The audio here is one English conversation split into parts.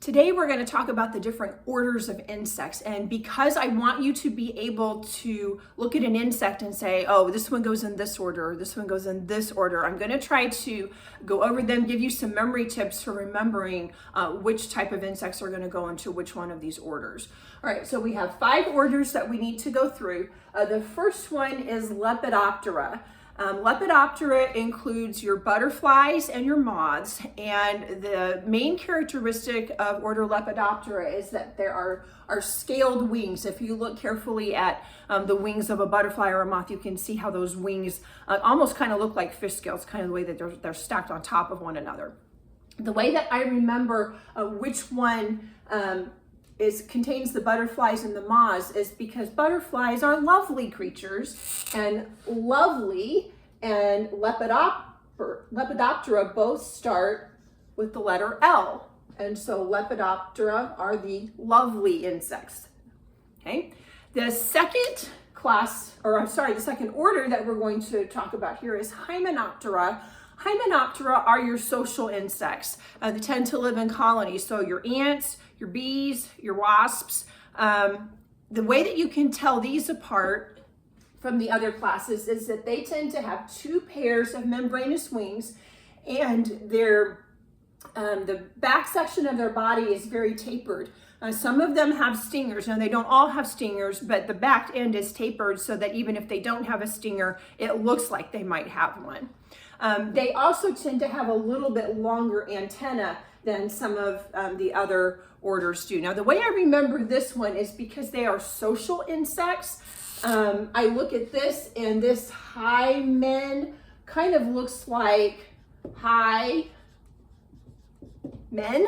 Today we're going to talk about the different orders of insects, and because I want you to be able to look at an insect and say, oh, this one goes in this order, or this one goes in this order, I'm going to try to go over them, give you some memory tips for remembering which type of insects are going to go into which one of these orders. All right, so we have 5 orders that we need to go through. The first one is Lepidoptera. Lepidoptera includes your butterflies and your moths, and the main characteristic of order Lepidoptera is that there are scaled wings. If you look carefully at the wings of a butterfly or a moth, you can see how those wings almost kind of look like fish scales, kind of the way that they're stacked on top of one another. The way that I remember which one contains the butterflies and the moths is because butterflies are lovely creatures, and lovely and Lepidoptera both start with the letter L. And so Lepidoptera are the lovely insects. Okay. The second the second order that we're going to talk about here is Hymenoptera. Hymenoptera are your social insects. They tend to live in colonies. So your ants, your bees, your wasps. The way that you can tell these apart from the other classes is that they tend to have 2 pairs of membranous wings, and the back section of their body is very tapered. Some of them have stingers. Now, they don't all have stingers, but the back end is tapered so that even if they don't have a stinger, it looks like they might have one. They also tend to have a little bit longer antenna than some of the other orders do. Now, the way I remember this one is because they are social insects. I look at this, and this hymen kind of looks like high men.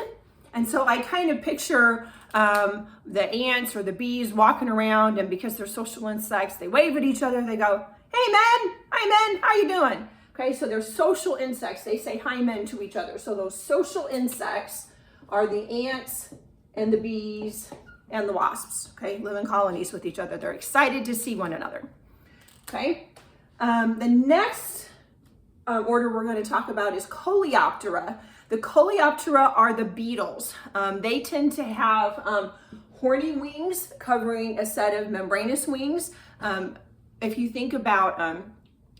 And so I kind of picture the ants or the bees walking around, and because they're social insects, they wave at each other. They go, hey men, hi men, how you doing? Okay, so they're social insects. They say hi men to each other. So those social insects are the ants and the bees and the wasps, okay, live in colonies with each other. They're excited to see one another, okay? The next order we're going to talk about is Coleoptera. The Coleoptera are the beetles. They tend to have horny wings covering a set of membranous wings. If you think about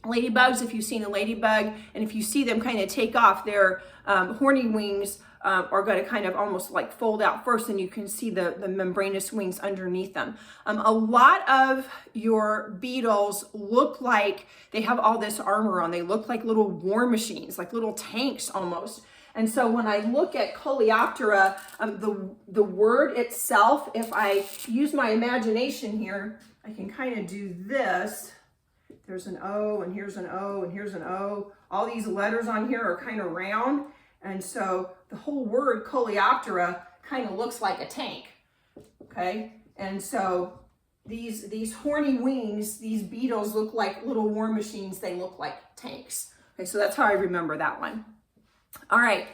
ladybugs, if you've seen a ladybug, and if you see them kind of take off, their horny wings are going to kind of almost like fold out first, and you can see the membranous wings underneath them. A lot of your beetles look like they have all this armor on. They look like little war machines, like little tanks almost. And so when I look at Coleoptera, the word itself, if I use my imagination here, I can kind of do this. There's an O, and here's an O, and here's an O. All these letters on here are kind of round. And so the whole word Coleoptera kind of looks like a tank, okay? And so these horny wings, these beetles look like little war machines. They look like tanks. Okay, so that's how I remember that one. All right,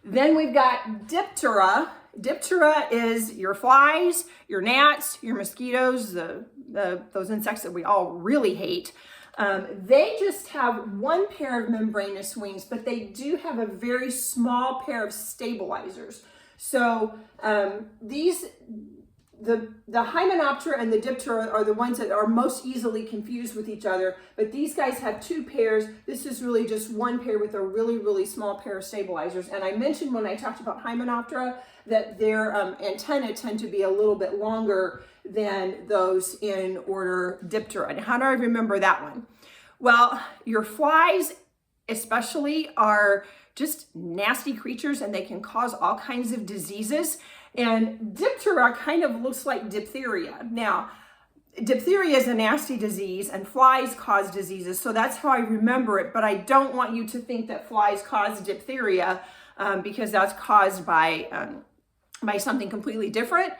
then we've got Diptera. Diptera is your flies, your gnats, your mosquitoes, those insects that we all really hate. They just have 1 pair of membranous wings, but they do have a very small pair of stabilizers. So the Hymenoptera and the Diptera are the ones that are most easily confused with each other, but these guys have 2 pairs. This is really just 1 pair with a really, really small pair of stabilizers. And I mentioned when I talked about Hymenoptera that their antennae tend to be a little bit longer than those in order Diptera. And how do I remember that one? Well, your flies especially are just nasty creatures, and they can cause all kinds of diseases. And Diptera kind of looks like diphtheria. Now, diphtheria is a nasty disease, and flies cause diseases, so that's how I remember it. But I don't want you to think that flies cause diphtheria because that's caused by something completely different.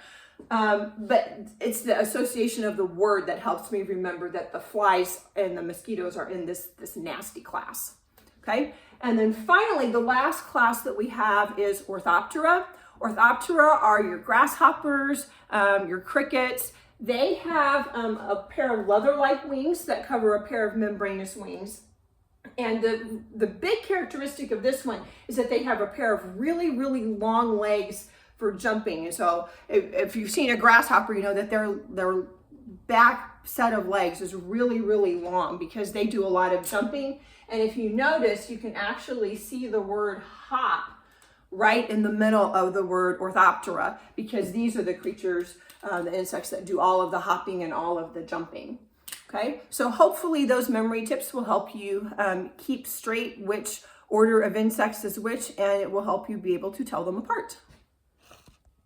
But it's the association of the word that helps me remember that the flies and the mosquitoes are in this nasty class. Okay, and then finally, the last class that we have is Orthoptera. Orthoptera are your grasshoppers, your crickets. They have a pair of leather-like wings that cover a pair of membranous wings. And the big characteristic of this one is that they have a pair of really, really long legs for jumping. And so if you've seen a grasshopper, you know that their back set of legs is really, really long because they do a lot of jumping. And if you notice, you can actually see the word hop right in the middle of the word Orthoptera, because these are the creatures, the insects that do all of the hopping and all of the jumping. Okay, so hopefully those memory tips will help you keep straight which order of insects is which, and it will help you be able to tell them apart.